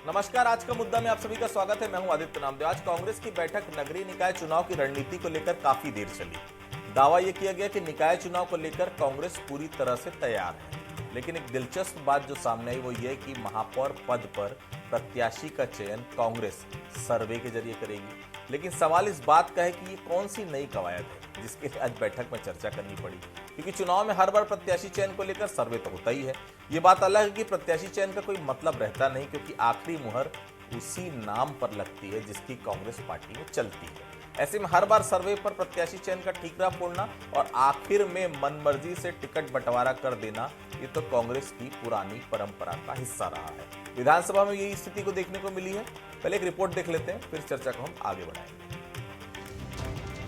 नमस्कार। आज का मुद्दा में आप सभी का स्वागत है। मैं हूं आदित्य नामदेव। आज कांग्रेस की बैठक नगरीय निकाय चुनाव की रणनीति को लेकर काफी देर चली। दावा यह किया गया कि निकाय चुनाव को लेकर कांग्रेस पूरी तरह से तैयार है, लेकिन एक दिलचस्प बात जो सामने आई वो ये कि महापौर पद पर प्रत्याशी का चयन कांग्रेस सर्वे के जरिए करेगी। लेकिन सवाल इस बात का है कि ये कौन सी नई कवायद है जिसके लिए आज बैठक में चर्चा करनी पड़ी, क्योंकि चुनाव में हर बार प्रत्याशी चयन को लेकर सर्वे तो होता ही है। ये बात अलग है कि प्रत्याशी चयन का कोई मतलब रहता नहीं, क्योंकि आखिरी मुहर उसी नाम पर लगती है जिसकी कांग्रेस पार्टी में चलती है। ऐसे में हर बार सर्वे पर प्रत्याशी चयन का ठीकरा फोड़ना और आखिर में मनमर्जी से टिकट बंटवारा कर देना, ये तो कांग्रेस की पुरानी परंपरा का हिस्सा रहा है। विधानसभा में यही स्थिति को देखने को मिली है। पहले एक रिपोर्ट देख लेते हैं, फिर चर्चा को हम आगे बढ़ाएंगे।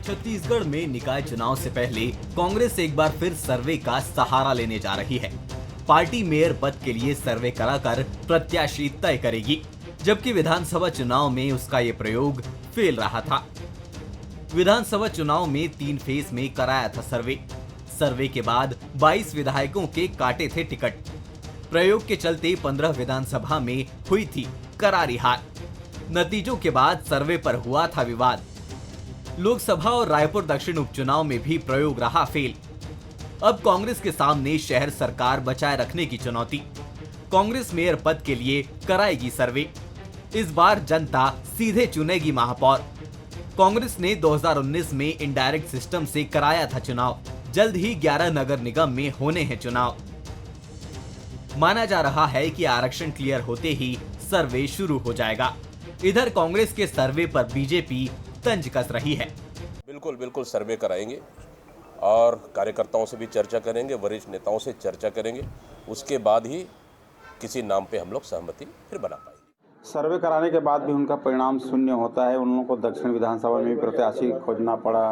छत्तीसगढ़ में निकाय चुनाव से पहले कांग्रेस एक बार फिर सर्वे का सहारा लेने जा रही है। पार्टी मेयर पद के लिए सर्वे कराकर प्रत्याशी तय करेगी, जबकि विधानसभा चुनाव में उसका ये प्रयोग फेल रहा था। विधानसभा चुनाव में 3 फेज में कराया था सर्वे। सर्वे के बाद 22 विधायकों के काटे थे टिकट। प्रयोग के चलते 15 विधानसभा में हुई थी करारी हार। नतीजों के बाद सर्वे पर हुआ था विवाद। लोकसभा और रायपुर दक्षिण उपचुनाव में भी प्रयोग रहा फेल। अब कांग्रेस के सामने शहर सरकार बचाए रखने की चुनौती। कांग्रेस मेयर पद के लिए कराएगी सर्वे। इस बार जनता सीधे चुनेगी महापौर। कांग्रेस ने 2019 में इनडायरेक्ट सिस्टम से कराया था चुनाव। जल्द ही 11 नगर निगम में होने हैं चुनाव। माना जा रहा है कि आरक्षण क्लियर होते ही सर्वे शुरू हो जाएगा। इधर कांग्रेस के सर्वे पर बीजेपी तंज कस रही है। बिल्कुल सर्वे कराएंगे और कार्यकर्ताओं से भी चर्चा करेंगे, वरिष्ठ नेताओं से चर्चा करेंगे। उसके बाद ही किसी नाम पे हम लोग सहमति फिर बना पाएंगे। सर्वे कराने के बाद भी उनका परिणाम शून्य होता है। उन लोगों को दक्षिण विधानसभा में भी प्रत्याशी खोजना पड़ा,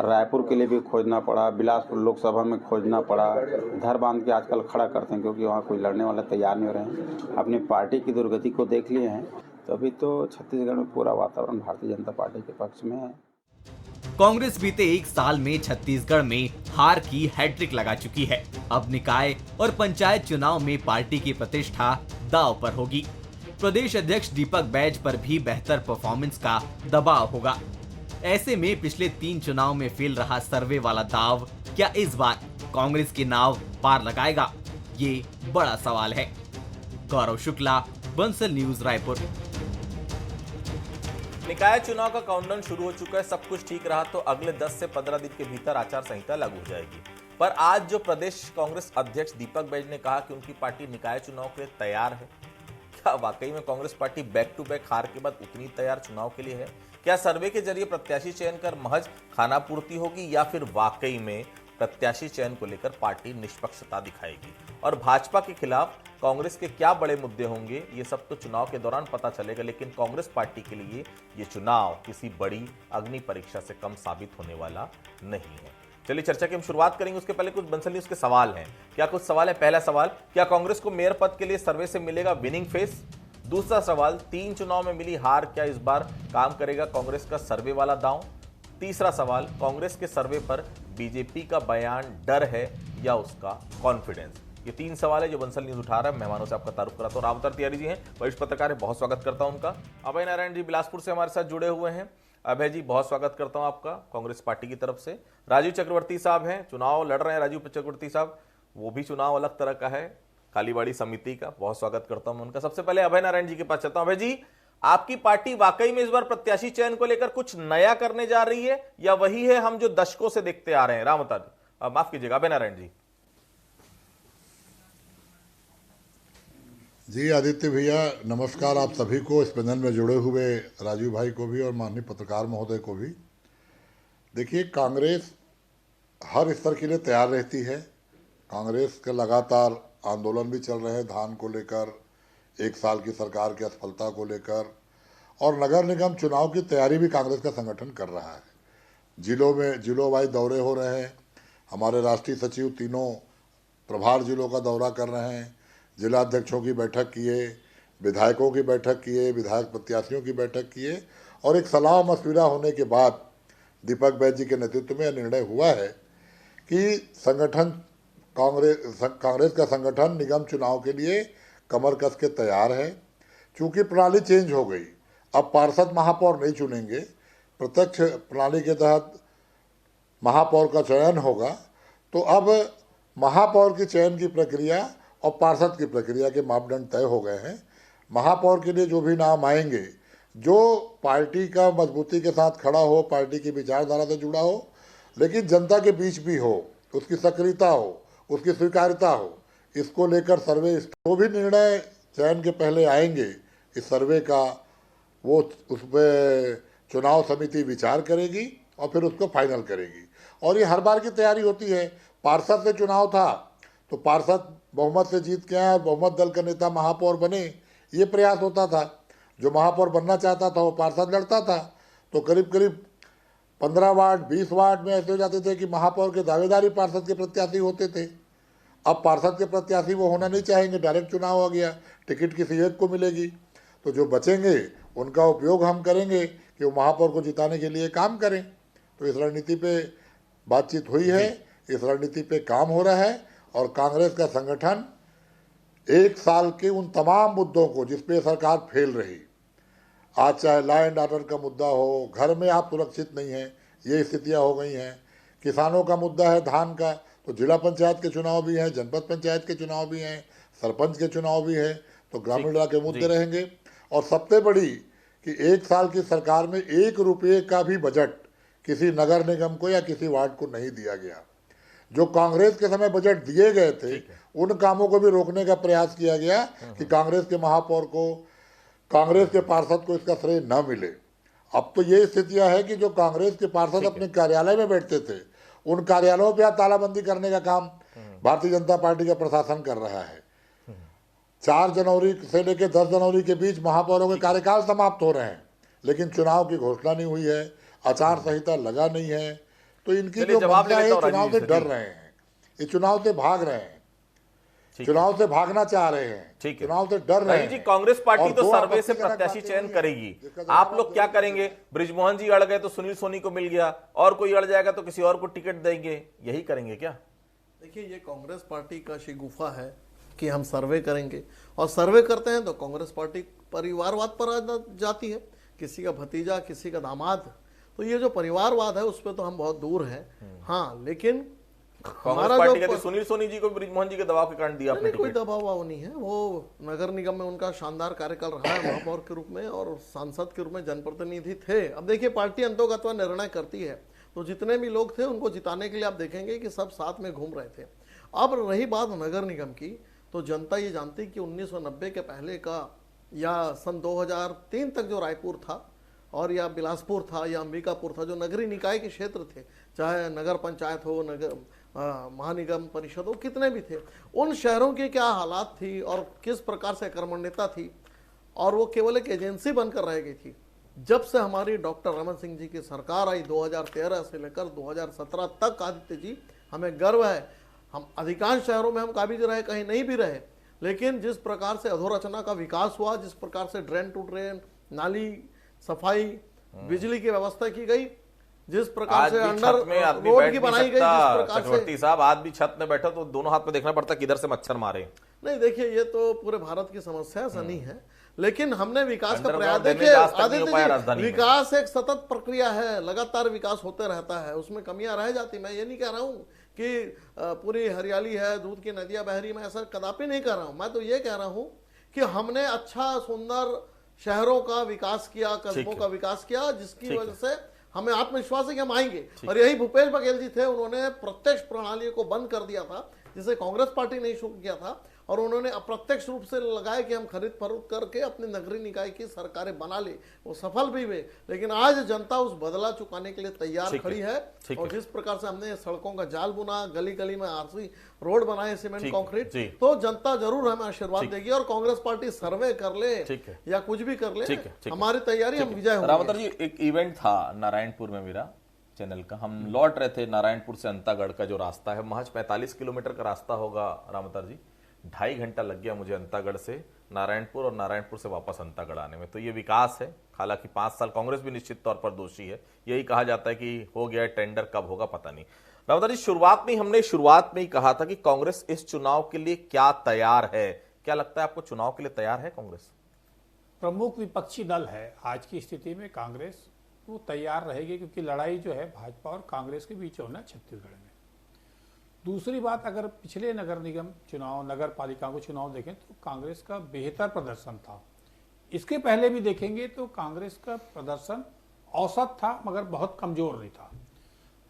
रायपुर के लिए भी खोजना पड़ा, बिलासपुर लोकसभा में खोजना पड़ा। घर बांध के आजकल खड़ा करते हैं, क्योंकि वहाँ कोई लड़ने वाला तैयार नहीं हो रहे हैं। अपनी पार्टी की दुर्गति को देख लिए हैं, तो अभी तो छत्तीसगढ़ में पूरा वातावरण भारतीय जनता पार्टी के पक्ष में है। कांग्रेस बीते 1 साल में छत्तीसगढ़ में हार की हैट्रिक लगा चुकी है। अब निकाय और पंचायत चुनाव में पार्टी की प्रतिष्ठा दांव पर होगी। प्रदेश अध्यक्ष दीपक बैज पर भी बेहतर परफॉर्मेंस का दबाव होगा। ऐसे में पिछले 3 चुनाव में फेल रहा सर्वे वाला दांव क्या इस बार कांग्रेस के नाव पार लगाएगा, ये बड़ा सवाल है। गौरव शुक्ला, बंसल न्यूज, रायपुर। निकाय चुनाव का काउंटडाउन शुरू हो चुका है। सब कुछ ठीक रहा तो अगले 10 से 15 दिन के भीतर आचार संहिता लागू हो जाएगी। पर आज जो प्रदेश कांग्रेस अध्यक्ष दीपक बैज ने कहा कि उनकी पार्टी निकाय चुनाव के लिए तैयार है, क्या वाकई में Congress party back to back हार के बाद उतनी तैयार चुनाव के लिए है? क्या सर्वे के जरिए प्रत्याशी चयन कर महज खाना पूर्ति होगी, या फिर वाकई में प्रत्याशी चयन को लेकर पार्टी निष्पक्षता दिखाएगी? और भाजपा के खिलाफ कांग्रेस के क्या बड़े मुद्दे होंगे, ये सब तो चुनाव के दौरान पता चलेगा। लेकिन कांग्रेस पार्टी के लिए ये चुनाव किसी बड़ी अग्नि परीक्षा से कम साबित होने वाला नहीं है। चलिए चर्चा की हम शुरुआत करेंगे। उसके पहले कुछ बंसल न्यूज के सवाल हैं। क्या कुछ सवाल है? पहला सवाल, क्या कांग्रेस को मेयर पद के लिए सर्वे से मिलेगा विनिंग फेस? दूसरा सवाल, 3 चुनाव में मिली हार क्या इस बार काम करेगा कांग्रेस का सर्वे वाला दांव? तीसरा सवाल, कांग्रेस के सर्वे पर बीजेपी का बयान डर है या उसका कॉन्फिडेंस? ये 3 सवाल है जो बंसल न्यूज उठा रहा है। मेहमानों से आपका तारुफ कराता हूँ। रामतर तिवारी जी हैं, वरिष्ठ पत्रकार है, बहुत स्वागत करता हूं उनका। अभय नारायण जी बिलासपुर से हमारे साथ जुड़े हुए हैं। अभय जी, बहुत स्वागत करता हूं आपका कांग्रेस पार्टी की तरफ से। राजीव चक्रवर्ती साहब हैं, चुनाव लड़ रहे हैं राजीव चक्रवर्ती साहब, वो भी चुनाव अलग तरह का है, कालीबाड़ी समिति का, बहुत स्वागत करता हूं उनका। सबसे पहले अभय नारायण जी के पास चलता हूं। अभय जी, आपकी पार्टी वाकई में इस बार प्रत्याशी चयन को लेकर कुछ नया करने जा रही है, या वही है हम जो दशकों से देखते आ रहे हैं? रामतर, माफ कीजिएगा, अभय नारायण जी। जी आदित्य भैया, नमस्कार आप सभी को, इस पैनल में जुड़े हुए राजीव भाई को भी और माननीय पत्रकार महोदय को भी। देखिए, कांग्रेस हर स्तर के लिए तैयार रहती है। कांग्रेस के लगातार आंदोलन भी चल रहे हैं धान को लेकर, 1 साल की सरकार की असफलता को लेकर, और नगर निगम चुनाव की तैयारी भी कांग्रेस का संगठन कर रहा है। जिलों वाइज दौरे हो रहे हैं। हमारे राष्ट्रीय सचिव तीनों प्रभार जिलों का दौरा कर रहे हैं। जिला अध्यक्षों की बैठक किए, विधायकों की बैठक किए, विधायक प्रत्याशियों की बैठक किए, और एक सलाह मशविरा होने के बाद दीपक बैज जी के नेतृत्व में निर्णय हुआ है कि कांग्रेस का संगठन निगम चुनाव के लिए कमर कस के तैयार है। चूंकि प्रणाली चेंज हो गई, अब पार्षद महापौर नहीं चुनेंगे, प्रत्यक्ष प्रणाली के तहत महापौर का चयन होगा, तो अब महापौर की चयन की प्रक्रिया और पार्षद की प्रक्रिया के मापदंड तय हो गए हैं। महापौर के लिए जो भी नाम आएंगे, जो पार्टी का मजबूती के साथ खड़ा हो, पार्टी की विचारधारा से जुड़ा हो, लेकिन जनता के बीच भी हो, उसकी सक्रियता हो, उसकी स्वीकार्यता हो, इसको लेकर सर्वे जो भी निर्णय चयन के पहले आएंगे इस सर्वे का, वो उस पर चुनाव समिति विचार करेगी और फिर उसको फाइनल करेगी। और ये हर बार की तैयारी होती है। पार्षद से चुनाव था तो पार्षद बहुमत से जीत के आए और बहुमत दल का नेता महापौर बने, ये प्रयास होता था। जो महापौर बनना चाहता था वो पार्षद लड़ता था, तो करीब करीब 15 वार्ड 20 वार्ड में ऐसे हो जाते थे कि महापौर के दावेदारी पार्षद के प्रत्याशी होते थे। अब पार्षद के प्रत्याशी वो होना नहीं चाहेंगे, डायरेक्ट चुनाव हो गया, टिकट किसी एक को मिलेगी, तो जो बचेंगे उनका उपयोग हम करेंगे कि वो महापौर को जिताने के लिए काम करें। तो इस रणनीति पे बातचीत हुई है, इस रणनीति पे काम हो रहा है और कांग्रेस का संगठन 1 साल के उन तमाम मुद्दों को जिस पे सरकार फेल रही, आज चाहे लॉ एंड ऑर्डर का मुद्दा हो, घर में आप सुरक्षित नहीं हैं, ये स्थितियां हो गई हैं, किसानों का मुद्दा है धान का, तो जिला पंचायत के चुनाव भी हैं, जनपद पंचायत के चुनाव भी हैं, सरपंच के चुनाव भी हैं, तो ग्रामीण इलाके के मुद्दे रहेंगे। और सबसे बड़ी कि 1 साल की सरकार में 1 रुपये का भी बजट किसी नगर निगम को या किसी वार्ड को नहीं दिया गया। जो कांग्रेस के समय बजट दिए गए थे उन कामों को भी रोकने का प्रयास किया गया कि कांग्रेस के महापौर को, कांग्रेस के पार्षद को इसका श्रेय न मिले। अब तो ये स्थितियां है कि जो कांग्रेस के पार्षद अपने कार्यालय में बैठते थे, उन कार्यालयों पे तालाबंदी करने का काम भारतीय जनता पार्टी का प्रशासन कर रहा है। 4 जनवरी से लेकर 10 जनवरी के बीच महापौरों के कार्यकाल समाप्त हो रहे हैं, लेकिन चुनाव की घोषणा नहीं हुई है, आचार संहिता लगा नहीं है, तो इनकी जो मुद्दा है चुनाव से डर रहे हैं, ये चुनाव से भाग रहे हैं, चुनाव से भागना चाह रहे हैं, चुनाव से डर रहे हैं। जी, कांग्रेस पार्टी तो सर्वे से प्रत्याशी चयन करेगी, आप लोग क्या करेंगे? बृजमोहन जी अड़ गए तो सुनील सोनी को मिल गया, और कोई अड़ जाएगा तो किसी और को टिकट देंगे, यही करेंगे क्या? देखिए, ये कांग्रेस पार्टी का शिगुफा है कि हम सर्वे करेंगे, और सर्वे करते हैं तो कांग्रेस पार्टी परिवारवाद पर आ जाती है, किसी का भतीजा, किसी का दामाद, तो ये जो परिवारवाद है उस पर तो हम बहुत दूर हैं। हाँ, लेकिन कांग्रेस पार्टी कहती सुनील सोनी जी को बृजमोहन जी के दबाव के कारण दिया आपने? कोई दबाव नहीं है, वो नगर निगम में उनका शानदार कार्यकाल रहा है महापौर के रूप में, और सांसद के रूप में जनप्रतिनिधि थे। अब देखिए, पार्टी अंतोगत्वा निर्णय करती है, तो जितने भी लोग थे उनको जिताने के लिए आप देखेंगे कि सब साथ में घूम रहे थे। अब रही बात नगर निगम की, तो जनता ये जानती कि 1990 के पहले का या सन 2003 तक जो रायपुर था और या बिलासपुर था या अंबिकापुर था, जो नगरीय निकाय के क्षेत्र थे, चाहे नगर पंचायत हो, नगर महानिगम परिषद हो, कितने भी थे, उन शहरों की क्या हालात थी और किस प्रकार से कर्मण्यता थी, और वो केवल एक एजेंसी बनकर रह गई थी। जब से हमारी डॉक्टर रमन सिंह जी की सरकार आई 2013 से लेकर 2017 तक, आदित्य जी, हमें गर्व है, हम अधिकांश शहरों में हम काबिज रहे, कहीं नहीं भी रहे, लेकिन जिस प्रकार से अधोरचना का विकास हुआ, जिस प्रकार से ड्रेन टू ड्रेन, नाली सफाई, बिजली की व्यवस्था की गई, जिस प्रकार से अंडर रोड की बनाई गई, जिस प्रकार से साहब आज भी छत में बैठो तो दोनों हाथ में देखना पड़ता किधर से मच्छर मारे। नहीं, देखिए, ये तो पूरे भारत की समस्या ऐसा नहीं है, लेकिन हमने विकास का प्रयास, देखिए आदित्य जी, विकास एक सतत प्रक्रिया है, लगातार विकास होते रहता है, उसमें कमियां रह जाती। मैं ये नहीं कह रहा हूँ कि पूरी हरियाली है, दूध की नदियां बह रही, मैं ऐसा कदापि नहीं कर रहा हूँ। मैं तो ये कह रहा हूँ कि हमने अच्छा सुंदर शहरों का विकास किया, कस्बों का विकास किया, जिसकी वजह से हमें आत्मविश्वास है कि हम आएंगे। और यही भूपेश बघेल जी थे, उन्होंने प्रत्यक्ष प्रणाली को बंद कर दिया था, जिसे कांग्रेस पार्टी ने शुरू किया था, और उन्होंने अप्रत्यक्ष रूप से लगाया कि हम खरीद फरोख्त करके अपने नगरीय निकाय की सरकारें बना ले। वो सफल भी हुए, लेकिन आज जनता उस बदला चुकाने के लिए तैयार खड़ी है। और जिस प्रकार से हमने सड़कों का जाल बुना, गली गली में आरसी रोड बनाए, सीमेंट कंक्रीट, तो जनता जरूर हमें आशीर्वाद देगी। और कांग्रेस पार्टी सर्वे कर ले या कुछ भी कर ले, हमारी तैयारी, हम विजय होंगे। रामतर जी, एक इवेंट था नारायणपुर में मेरा चैनल का, हम लौट रहे थे नारायणपुर से अंतागढ़ का जो रास्ता है, महज 45 किलोमीटर का रास्ता होगा रामतर जी, 2.5 घंटा लग गया मुझे अंतागढ़ से नारायणपुर और नारायणपुर से वापस अंतागढ़ आने में। तो ये विकास है। हालांकि 5 साल कांग्रेस भी निश्चित तौर पर दोषी है, यही कहा जाता है कि हो गया टेंडर, कब होगा पता नहीं। रामतर जी, शुरुआत में ही कहा था कि कांग्रेस इस चुनाव के लिए क्या तैयार है? क्या लगता है आपको, चुनाव के लिए तैयार है कांग्रेस? प्रमुख विपक्षी दल है आज की स्थिति में कांग्रेस, वो तैयार रहेगी क्योंकि लड़ाई जो है भाजपा और कांग्रेस के बीच होना छत्तीसगढ़ में। दूसरी बात, अगर पिछले नगर निगम चुनाव, नगर पालिका को चुनाव देखें तो कांग्रेस का बेहतर प्रदर्शन था। इसके पहले भी देखेंगे तो कांग्रेस का प्रदर्शन औसत था मगर बहुत कमजोर नहीं था।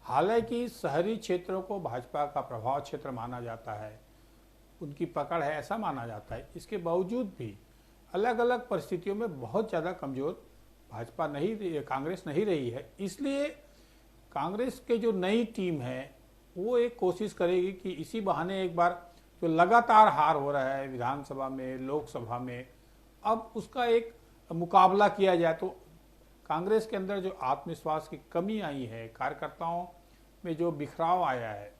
हालांकि शहरी क्षेत्रों को भाजपा का प्रभाव क्षेत्र माना जाता है, उनकी पकड़ है ऐसा माना जाता है, इसके बावजूद भी अलग अलग परिस्थितियों में बहुत ज़्यादा कमजोर भाजपा नहीं, कांग्रेस नहीं रही है। इसलिए कांग्रेस के जो नई टीम है वो एक कोशिश करेगी कि इसी बहाने एक बार जो लगातार हार हो रहा है विधानसभा में, लोकसभा में, अब उसका एक मुकाबला किया जाए। तो कांग्रेस के अंदर जो आत्मविश्वास की कमी आई है, कार्यकर्ताओं में जो बिखराव आया है,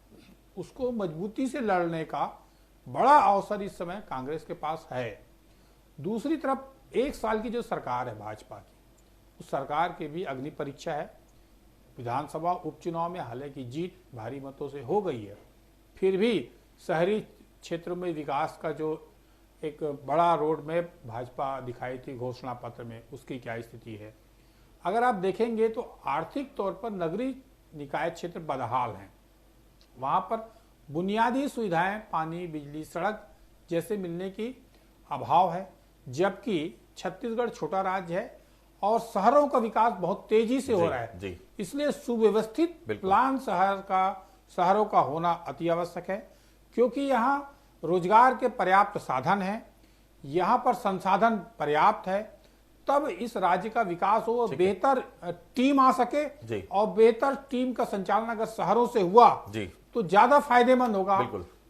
उसको मजबूती से लड़ने का बड़ा अवसर इस समय कांग्रेस के पास है। दूसरी तरफ 1 साल की जो सरकार है भाजपा की, उस सरकार की भी अग्नि परीक्षा है। विधानसभा उपचुनाव में हालांकि जीत भारी मतों से हो गई है, फिर भी शहरी क्षेत्रों में विकास का जो एक बड़ा रोड मैप भाजपा दिखाई थी घोषणा पत्र में, उसकी क्या स्थिति है। अगर आप देखेंगे तो आर्थिक तौर पर नगरीय निकाय क्षेत्र बदहाल हैं। वहाँ पर बुनियादी सुविधाएं, पानी, बिजली, सड़क जैसे मिलने की अभाव है, जबकि छत्तीसगढ़ छोटा राज्य है और शहरों का विकास बहुत तेजी से हो रहा है। इसलिए सुव्यवस्थित प्लान शहरों का होना अति आवश्यक है, क्योंकि यहाँ रोजगार के पर्याप्त साधन हैं, यहाँ पर संसाधन पर्याप्त है, तब इस राज्य का विकास हो, बेहतर टीम आ सके और बेहतर टीम का संचालन अगर शहरों से हुआ तो ज्यादा फायदेमंद होगा।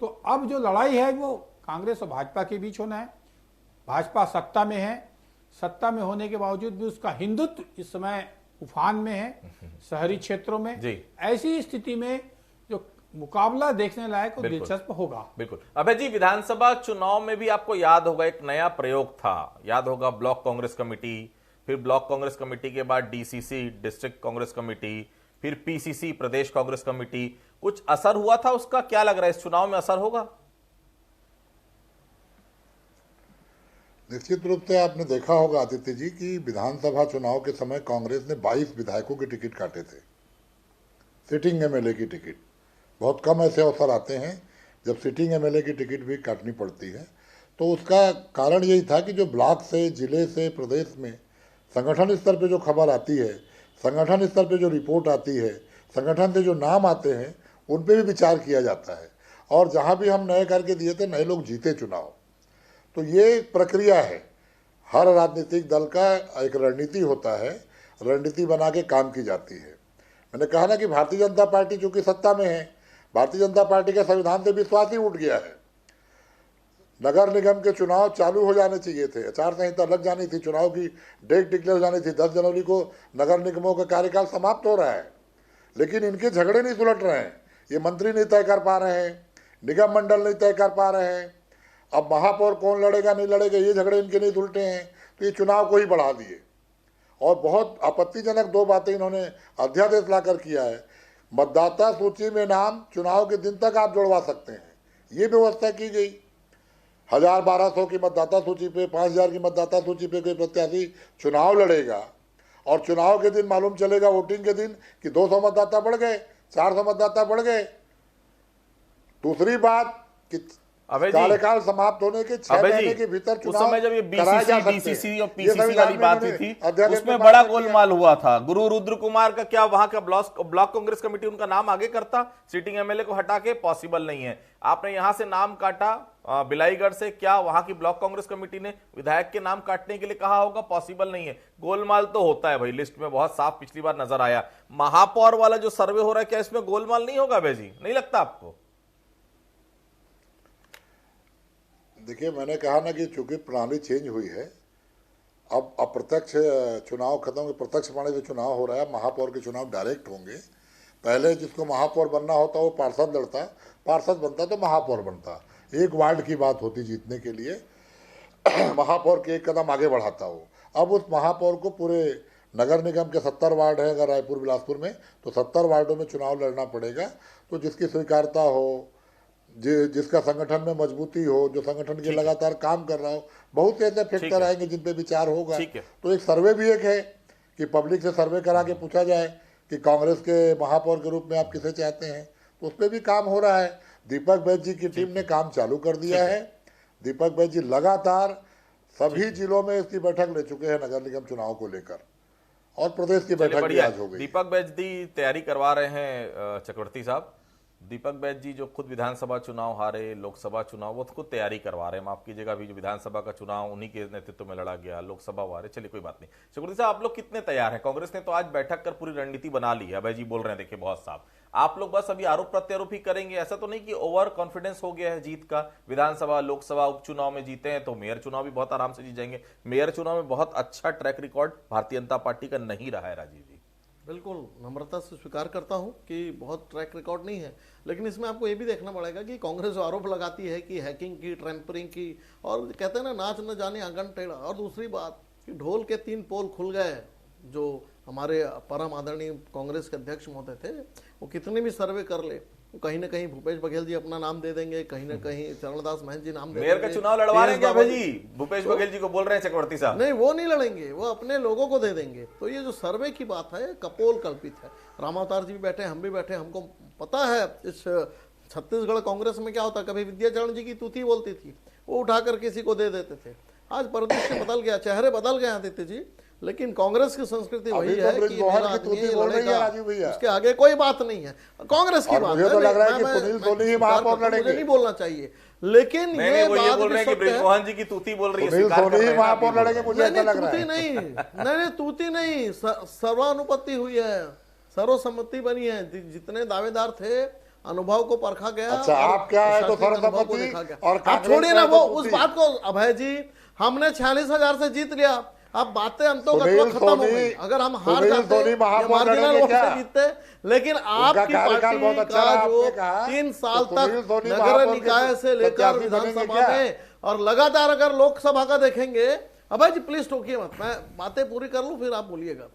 तो अब जो लड़ाई है वो कांग्रेस और भाजपा के बीच होना है। भाजपा सत्ता में है, सत्ता में होने के बावजूद भी उसका हिंदुत्व इस समय उफान में है शहरी क्षेत्रों में। ऐसी स्थिति में जो मुकाबला देखने लायक और दिलचस्प होगा। बिल्कुल। अभय जी, विधानसभा चुनाव में भी आपको याद होगा एक नया प्रयोग था, याद होगा ब्लॉक कांग्रेस कमेटी, फिर ब्लॉक कांग्रेस कमेटी के बाद डीसीसी डिस्ट्रिक्ट कांग्रेस कमेटी, फिर पीसीसी प्रदेश कांग्रेस कमेटी। कुछ असर हुआ था उसका? क्या लग रहा है इस चुनाव में असर होगा? निश्चित रूप से आपने देखा होगा आदित्य जी कि विधानसभा चुनाव के समय कांग्रेस ने 22 विधायकों के टिकट काटे थे, सिटिंग एमएलए की टिकट। बहुत कम ऐसे अवसर आते हैं जब सिटिंग एमएलए की टिकट भी काटनी पड़ती है। तो उसका कारण यही था कि जो ब्लॉक से, जिले से, प्रदेश में संगठन स्तर पे जो खबर आती है, संगठन स्तर पे जो रिपोर्ट आती है, संगठन से जो नाम आते हैं, उन पे भी विचार किया जाता है। और जहाँ भी हम नए करके दिए थे, नए लोग जीते चुनाव। तो ये प्रक्रिया है, हर राजनीतिक दल का एक रणनीति होता है, रणनीति बना के काम की जाती है। मैंने कहा ना कि भारतीय जनता पार्टी चूंकि सत्ता में है, भारतीय जनता पार्टी का संविधान से विश्वास ही उठ गया है। नगर निगम के चुनाव चालू हो जाने चाहिए थे, आचार संहिता लग जानी थी, चुनाव की डेट डिक्लेयर हो जानी थी। 10 जनवरी को नगर निगमों का कार्यकाल समाप्त हो रहा है, लेकिन इनके झगड़े नहीं सुलट रहे हैं। ये मंत्री नहीं तय कर पा रहे हैं, निगम मंडल नहीं तय कर पा रहे हैं। अब महापौर कौन लड़ेगा नहीं लड़ेगा, ये झगड़े इनके नहीं सुलटे हैं, तो ये चुनाव को ही बढ़ा दिए। और बहुत आपत्तिजनक 2 बातें इन्होंने अध्यादेश लाकर किया है। मतदाता सूची में नाम चुनाव के दिन तक आप जुड़वा सकते हैं, ये व्यवस्था की गई। 1000-1200 की मतदाता सूची पे, 5000 की मतदाता सूची पे कोई प्रत्याशी चुनाव लड़ेगा और चुनाव के दिन मालूम चलेगा, वोटिंग के दिन, कि 200 मतदाता बढ़ गए, 400 मतदाता बढ़ गए। दूसरी बात कि कार्यकाल समाप्त होने के 6 महीने के भीतर उस समय जब ये बीसीसी, डीसीसी और पीसीसी वाली बात हुई थी, उसमें बड़ा गोलमाल हुआ था। गुरु रुद्र कुमार का क्या वहां का ब्लॉक कांग्रेस कमेटी उनका नाम आगे करता, सिटिंग एमएलए को हटा के? पॉसिबल नहीं है। आपने यहां से नाम काटा बिलाईगढ़ से, क्या वहां की ब्लॉक कांग्रेस कमेटी ने विधायक के नाम काटने के लिए कहा होगा? पॉसिबल नहीं है। गोलमाल तो होता है भाई, लिस्ट में बहुत साफ पिछली बार नजर आया। महापौर वाला जो सर्वे हो रहा है, क्या इसमें गोलमाल नहीं होगा भाई जी? नहीं लगता आपको? देखिए, मैंने कहा ना कि चूंकि प्रणाली चेंज हुई है, अब अप्रत्यक्ष चुनाव खत्म हो, प्रत्यक्ष प्रणाली से चुनाव हो रहा है। महापौर के चुनाव डायरेक्ट होंगे। पहले जिसको महापौर बनना होता वो पार्षद लड़ता, पार्षद बनता तो महापौर बनता, 1 वार्ड की बात होती जीतने के लिए, महापौर के 1 कदम आगे बढ़ाता हो। अब उस महापौर को पूरे नगर निगम के 70 वार्ड है अगर रायपुर बिलासपुर में, तो 70 वार्डों में चुनाव लड़ना पड़ेगा। तो जिसकी स्वीकार्यता हो, जिसका संगठन में मजबूती हो, जो संगठन के लगातार काम कर रहा हो, बहुत से ऐसे फैक्टर आएंगे जिन पे विचार होगा। तो एक सर्वे भी एक है कि पब्लिक से सर्वे करा के पूछा जाए कि कांग्रेस के महापौर के रूप में आप किसे चाहते हैं, तो उस पर भी काम हो रहा है। दीपक बैज जी की टीम ने काम चालू कर दिया है। दीपक बैज जी लगातार सभी जिलों में इसकी बैठक ले चुके हैं नगर निगम चुनाव को लेकर, और प्रदेश की बैठक भी आज हो गई। दीपक बैज जी तैयारी करवा रहे हैं चक्रवर्ती साहब। दीपक बैज जी जो खुद विधानसभा चुनाव हारे, लोकसभा चुनाव वो खुद तैयारी करवा रहे हैं। माफ कीजिएगा, अभी जो विधानसभा का चुनाव उन्हीं के नेतृत्व में लड़ा गया, लोकसभा हारे, चलिए कोई बात नहीं। चक्रवर्ती साहब, आप लोग कितने तैयार हैं? कांग्रेस ने तो आज बैठक कर पूरी रणनीति बना ली है, अभय जी बोल रहे हैं, देखिए बहुत साफ। आप लोग बस अभी आरोप प्रत्यारोप ही करेंगे? ऐसा तो नहीं कि ओवर कॉन्फिडेंस हो गया है जीत का? विधानसभा, लोकसभा, उपचुनाव में जीते हैं तो मेयर चुनाव भी बहुत आराम से जीत जाएंगे। मेयर चुनाव में बहुत अच्छा track record Bharatiya Janata party का नहीं रहा है, राजीव जी। बिल्कुल नम्रता से स्वीकार करता हूं कि बहुत ट्रैक रिकॉर्ड नहीं है, लेकिन इसमें आपको ये भी देखना पड़ेगा कि कांग्रेस जो आरोप लगाती है कि हैकिंग की, टेम्परिंग की, और कहते हैं ना नाच न जाने आंगन टेढ़ा। और दूसरी बात कि ढोल के 3 पोल खुल गए। जो हमारे परम आदरणीय कांग्रेस के अध्यक्ष महोदय थे, वो कितने भी सर्वे कर ले, वो कहीं ना कहीं भूपेश बघेल जी अपना नाम दे देंगे, कहीं ना कहीं चरणदास महंत जी नाम दे देंगे। मेयर का चुनाव लड़वा रहे हैं क्या जी? भूपेश बघेल जी को बोल रहे हैं चक्रवर्ती साहब? नहीं, वो नहीं लड़ेंगे, वो अपने लोगों को दे देंगे। तो ये जो सर्वे की बात है कपोल कल्पित है। रामावतार जी भी बैठे, हम भी बैठे, हमको पता है इस छत्तीसगढ़ कांग्रेस में क्या होता। कभी विद्याचरण जी की तूती बोलती थी, वो उठाकर किसी को दे देते थे। आज परिदृश्य बदल गया, चेहरे बदल गए आदित्य जी, लेकिन कांग्रेस की संस्कृति वही है कि मेरा आदमी ये लड़ेगा, उसके आगे कोई बात नहीं है। कांग्रेस की बात मुझे तो लग रहा है कि सुनील सोनी ही महापौर लड़ेंगे। मुझे नहीं बोलना चाहिए, लेकिन ये बात बोल रहे हैं कि ब्रिजमोहन जी की तूती बोल रही है, सुनील सोनी ही महापौर लड़ेंगे, मुझे ऐसा लग रहा है। नहीं, तूती नहीं, सर्वानुपत्ति हुई है, सर्वसम्मति बनी है। जितने दावेदार थे, अनुभव को परखा गया। अच्छा, आप क्या है तो सर्वसम्मति, और आप छोड़िए ना वो उस बात को। अभय जी, हमने 46,000 से जीत लिया, अब बातें अंतों खत्म हो गई। अगर हम हार जाते, मार्जिनल वोट से जीतते, लेकिन आपकी पार्टी का जो 3 साल तक नगर निकाय से लेकर विधानसभा में और लगातार अगर लोकसभा का देखेंगे। अभय जी प्लीज टोकिए मत, मैं बातें पूरी कर लूं फिर आप बोलिएगा।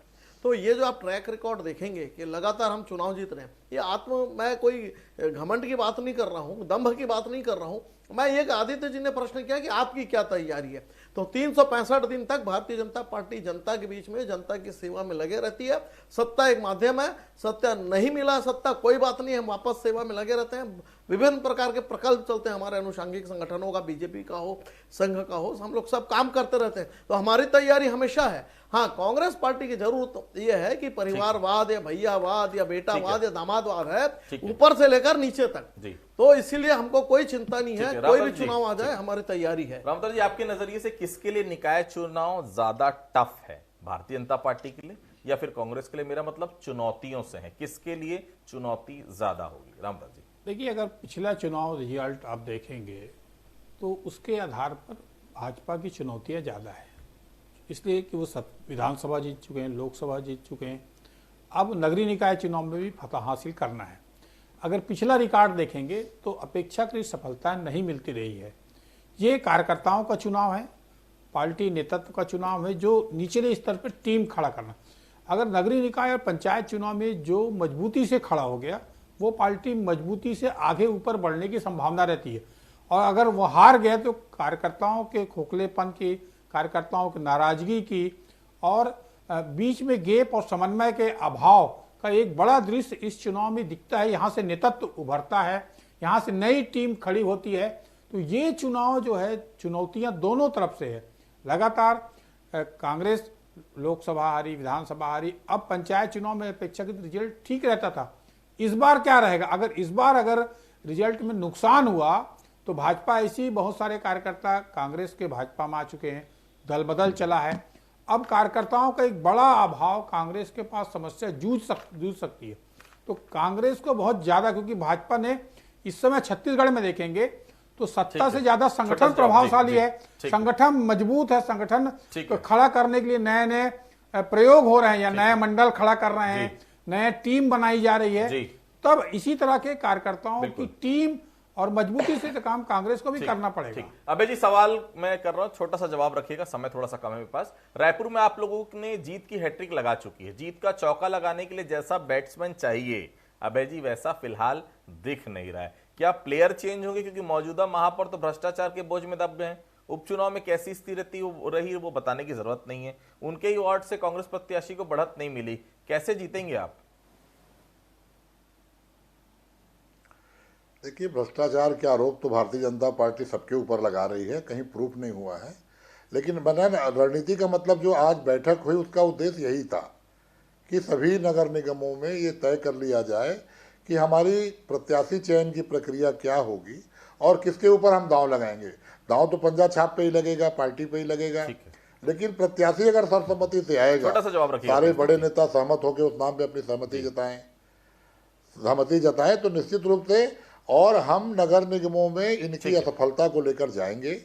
तो ये जो आप ट्रैक रिकॉर्ड देखेंगे कि लगातार हम चुनाव जीत रहे हैं, ये मैं कोई घमंड की बात नहीं कर रहा हूं, दंभ की बात नहीं कर रहा हूं। मैं ये आदित्य जी ने प्रश्न किया कि आपकी क्या तैयारी है, तो 365 दिन तक भारतीय जनता पार्टी जनता के बीच में, जनता की सेवा में लगे रहती है। सत्ता एक माध्यम है, सत्ता नहीं मिला सत्ता कोई बात नहीं, हम वापस सेवा में लगे रहते हैं। विभिन्न प्रकार के प्रकल्प चलते हैं हमारे अनुषांगिक संगठनों का, बीजेपी का हो, संघ का हो, हम लोग सब काम करते रहते हैं। तो हमारी तैयारी हमेशा है। हाँ, कांग्रेस पार्टी की जरूरत यह है कि परिवारवाद या भैयावाद या बेटावाद या दामादवाद है, ऊपर से लेकर नीचे तक। तो इसीलिए हमको कोई चिंता नहीं है, कोई भी चुनाव आ जाए, हमारी तैयारी है। रामतर जी, आपके नजरिए से किसके लिए निकाय चुनाव ज्यादा टफ है, भारतीय जनता पार्टी के लिए या फिर कांग्रेस के लिए? मेरा मतलब चुनौतियों से है, किसके लिए चुनौती ज्यादा होगी? रामतर जी, देखिए, अगर पिछला चुनाव रिजल्ट आप देखेंगे तो उसके आधार पर भाजपा की चुनौतियां ज़्यादा है, इसलिए कि वो विधानसभा जीत चुके हैं, लोकसभा जीत चुके हैं, अब नगरीय निकाय चुनाव में भी फतह हासिल करना है। अगर पिछला रिकॉर्ड देखेंगे तो अपेक्षाकृत सफलता नहीं मिलती रही है। ये कार्यकर्ताओं का चुनाव है, पार्टी नेतृत्व का चुनाव है, जो निचले स्तर पर टीम खड़ा करना। अगर नगरीय निकाय और पंचायत चुनाव में जो मजबूती से खड़ा हो गया, वो पार्टी मजबूती से आगे ऊपर बढ़ने की संभावना रहती है। और अगर वो हार गया तो कार्यकर्ताओं के खोखलेपन की, कार्यकर्ताओं की नाराजगी की और बीच में गैप और समन्वय के अभाव का एक बड़ा दृश्य इस चुनाव में दिखता है। यहाँ से नेतृत्व उभरता है, यहाँ से नई टीम खड़ी होती है। तो ये चुनाव जो है, चुनौतियां दोनों तरफ से है। लगातार कांग्रेस लोकसभा हारी, विधानसभा हारी, अब पंचायत चुनाव में अपेक्षाकृत रिजल्ट ठीक रहता था। इस बार क्या रहेगा? अगर रिजल्ट में नुकसान हुआ तो भाजपा ऐसी बहुत सारे कार्यकर्ता कांग्रेस के भाजपा में आ चुके हैं, दल बदल चला है। अब कार्यकर्ताओं का एक बड़ा अभाव, कांग्रेस के पास समस्या जूझ सकती है। तो कांग्रेस को बहुत ज्यादा, क्योंकि भाजपा ने इस समय छत्तीसगढ़ में देखेंगे तो सत्ता से ज्यादा संगठन प्रभावशाली है, संगठन मजबूत है, संगठन खड़ा करने के लिए नए नए प्रयोग हो रहे हैं या नए मंडल खड़ा कर रहे हैं, नए टीम बनाई जा रही है। तब इसी तरह के कार्यकर्ताओं की टीम और मजबूती से काम कांग्रेस को भी करना पड़ेगा। अबे जी, सवाल मैं कर रहा हूं, छोटा सा जवाब रखिएगा, समय थोड़ा सा कम है मेरे पास। रायपुर में आप लोगों ने जीत की हैट्रिक लगा चुकी है, जीत का चौका लगाने के लिए जैसा बैट्समैन चाहिए अभय जी वैसा फिलहाल दिख नहीं रहा है। क्या प्लेयर चेंज होंगे, क्योंकि मौजूदा महापौर तो भ्रष्टाचार के बोझ में दब गए हैं। उपचुनाव में कैसी स्थिति रही वो बताने की जरूरत नहीं है। उनके ही वार्ड से कांग्रेस प्रत्याशी को बढ़त नहीं मिली, कैसे जीतेंगे आप? देखिए, भ्रष्टाचार के आरोप तो भारतीय जनता पार्टी सबके ऊपर लगा रही है, कहीं प्रूफ नहीं हुआ है। लेकिन बना रणनीति का मतलब जो आज बैठक हुई उसका उद्देश्य यही था कि सभी नगर निगमों में ये तय कर लिया जाए कि हमारी प्रत्याशी चयन की प्रक्रिया क्या होगी और किसके ऊपर हम दांव लगाएंगे। दांव तो पंजा छाप पे ही लगेगा, पार्टी पे ही लगेगा, लेकिन प्रत्याशी अगर सर्वसम्मति से आएगा, छोटा सा जवाब रखिए। सारे बड़े नेता सहमत होकर उस नाम पे अपनी सहमति जताएं तो निश्चित रूप से, और हम नगर निगमों में इनकी असफलता को लेकर जाएंगे।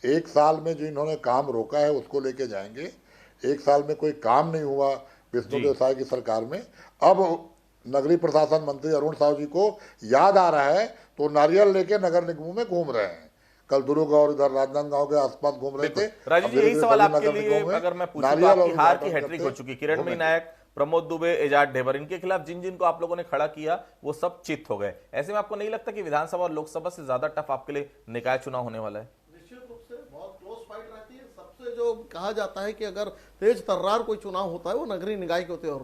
एक साल में जो इन्होंने काम रोका है उसको लेके जाएंगे। एक साल में कोई काम नहीं हुआ विष्णु देसाई की सरकार में। अब नगरीय प्रशासन मंत्री अरुण साहू जी को याद आ रहा है तो नारियल लेके नगर निगमों में घूम रहे हैं। कल दुर्ग और इधर राजनांदगांव के आसपास घूम रहे थे। राजू जी, यही सवाल आपके लिए अगर मैं पूछूं तो आपकी हार की हैट्रिक हो चुकी। किरणमयी नायक, प्रमोद दुबे, एजाज ढेबर, इनके खिलाफ जिन जिनको आप लोगों ने खड़ा किया वो सब चित हो गए। ऐसे में आपको नहीं लगता कि विधानसभा और लोकसभा से ज्यादा टफ आपके लिए निकाय चुनाव होने वाला है? निश्चित रूप से बहुत क्लोज फाइट रहती है। सबसे जो कहा जाता है कि अगर तेज तर्रार कोई चुनाव होता है वो नगरीय निकाय के होते हैं।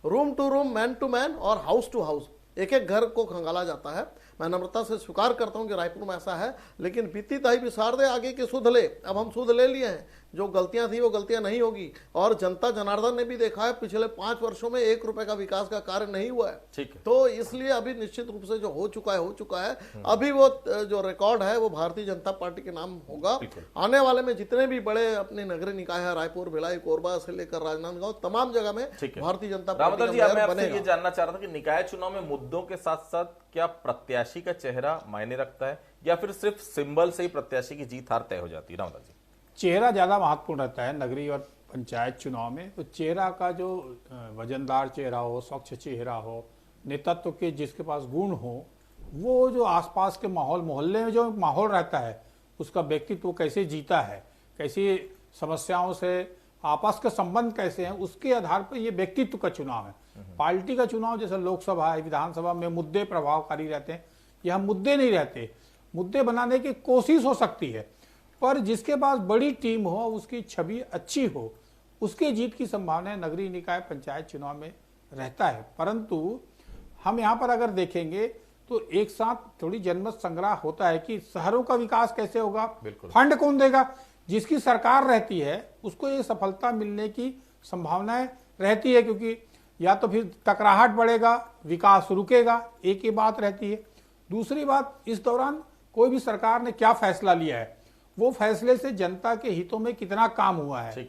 Room to room, man to man और हाउस टू हाउस, एक एक घर को खंगाला जाता है। मैं नम्रता से स्वीकार करता हूं कि रायपुर में ऐसा है, लेकिन बीती दाई विसार दे आगे की सुध ले। अब हम सुध ले लिए हैं, जो गलतियां थी वो गलतियां नहीं होगी। और जनता जनार्दन ने भी देखा है पिछले 5 वर्षों में 1 रुपए का विकास का कार्य नहीं हुआ है। ठीक है। तो इसलिए अभी निश्चित रूप से जो हो चुका है अभी वो जो रिकॉर्ड है वो भारतीय जनता पार्टी के नाम होगा। आने वाले में जितने भी बड़े अपने नगरीय निकाय है, रायपुर, भिलाई, कोरबा से लेकर राजनांदगांव, तमाम जगह में भारतीय जनता पार्टी जी, मैं आपसे ये जानना चाह रहा था कि निकाय चुनाव में मुद्दों के साथ साथ क्या प्रत्याशी का चेहरा मायने रखता है या फिर सिर्फ सिंबल से ही प्रत्याशी की जीत हार तय हो जाती है? रामदास जी, चेहरा ज्यादा महत्वपूर्ण रहता है नगरीय और पंचायत चुनाव में। तो चेहरा का जो वजनदार चेहरा हो, स्वच्छ चेहरा हो, नेतृत्व के जिसके पास गुण हो, वो जो आसपास के माहौल, मोहल्ले में जो माहौल रहता है उसका व्यक्तित्व कैसे जीता है, कैसी समस्याओं से आपस के संबंध कैसे हैं, उसके आधार पर ये व्यक्तित्व का चुनाव है। पार्टी का चुनाव जैसे लोकसभा है, विधानसभा में मुद्दे प्रभावकारी रहते हैं, यहाँ मुद्दे नहीं रहते। मुद्दे बनाने की कोशिश हो सकती है, पर जिसके पास बड़ी टीम हो, उसकी छवि अच्छी हो, उसके जीत की संभावना नगरीय निकाय पंचायत चुनाव में रहता है। परंतु हम यहाँ पर अगर देखेंगे तो एक साथ थोड़ी जनमत संग्रह होता है कि शहरों का विकास कैसे होगा, फंड कौन देगा। जिसकी सरकार रहती है उसको ये सफलता मिलने की संभावनाएं रहती है, क्योंकि या तो फिर टकराहट बढ़ेगा, विकास रुकेगा, एक ही बात रहती है। दूसरी बात, इस दौरान कोई भी सरकार ने क्या फैसला लिया है, वो फैसले से जनता के हितों में कितना काम हुआ है।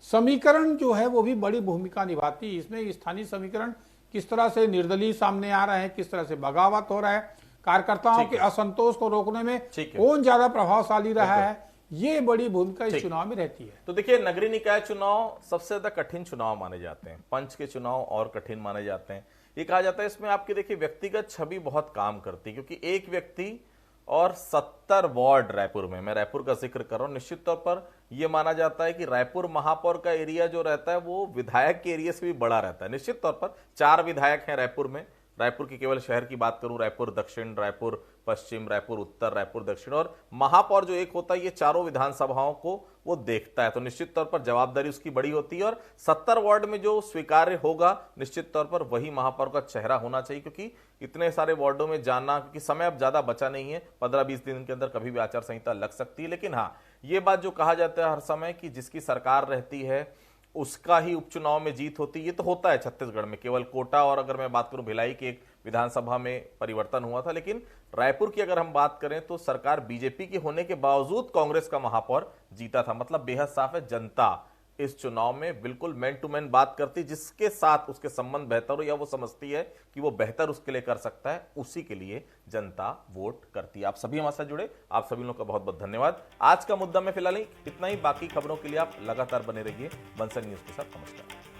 समीकरण जो है वो भी बड़ी भूमिका निभाती है। इसमें स्थानीय समीकरण किस तरह से निर्दलीय सामने आ रहे हैं, किस तरह से बगावत हो रहा है, कार्यकर्ताओं के असंतोष को रोकने में कौन ज्यादा प्रभावशाली रहा है, ये बड़ी भूमिका इस चुनाव में रहती है। तो देखिए, नगरीय निकाय चुनाव सबसे ज्यादा कठिन चुनाव माने जाते हैं। पंच के चुनाव और कठिन माने जाते हैं। ये कहा जाता है इसमें आपकी देखिए व्यक्तिगत छवि बहुत काम करती है, क्योंकि एक व्यक्ति और 70 वार्ड रायपुर में, मैं रायपुर का जिक्र कर रहा हूं, निश्चित तौर पर यह माना जाता है कि रायपुर महापौर का एरिया जो रहता है वो विधायक के एरिया से भी बड़ा रहता है। निश्चित तौर पर 4 विधायक हैं रायपुर में। रायपुर की केवल शहर की बात करूं, रायपुर दक्षिण, रायपुर पश्चिम, रायपुर उत्तर, रायपुर दक्षिण, और महापौर जो एक होता है ये चारों विधानसभाओं को वो देखता है। तो निश्चित तौर पर जवाबदारी उसकी बड़ी होती है, और 70 वार्ड में जो स्वीकार्य होगा निश्चित तौर पर वही महापौर का चेहरा होना चाहिए, क्योंकि इतने सारे वार्डों में जाना, क्योंकि समय अब ज्यादा बचा नहीं है, 15-20 दिन के अंदर कभी भी आचार संहिता लग सकती है। लेकिन हाँ, ये बात जो कहा जाता है हर समय कि जिसकी सरकार रहती है उसका ही उपचुनाव में जीत होती है, ये तो होता है छत्तीसगढ़ में। केवल कोटा और अगर मैं बात करूं भिलाई की एक विधानसभा में परिवर्तन हुआ था, लेकिन रायपुर की अगर हम बात करें तो सरकार बीजेपी की होने के बावजूद कांग्रेस का महापौर जीता था। मतलब बेहद साफ है, जनता इस चुनाव में बिल्कुल मैन टू मैन बात करती, जिसके साथ उसके संबंध बेहतर हो या वो समझती है कि वो बेहतर उसके लिए कर सकता है, उसी के लिए जनता वोट करती है। आप सभी हमारे साथ जुड़े, आप सभी लोगों का बहुत बहुत धन्यवाद। आज का मुद्दा में फिलहाल इतना ही। बाकी खबरों के लिए आप लगातार बने रहिए बंसल न्यूज के साथ। नमस्कार।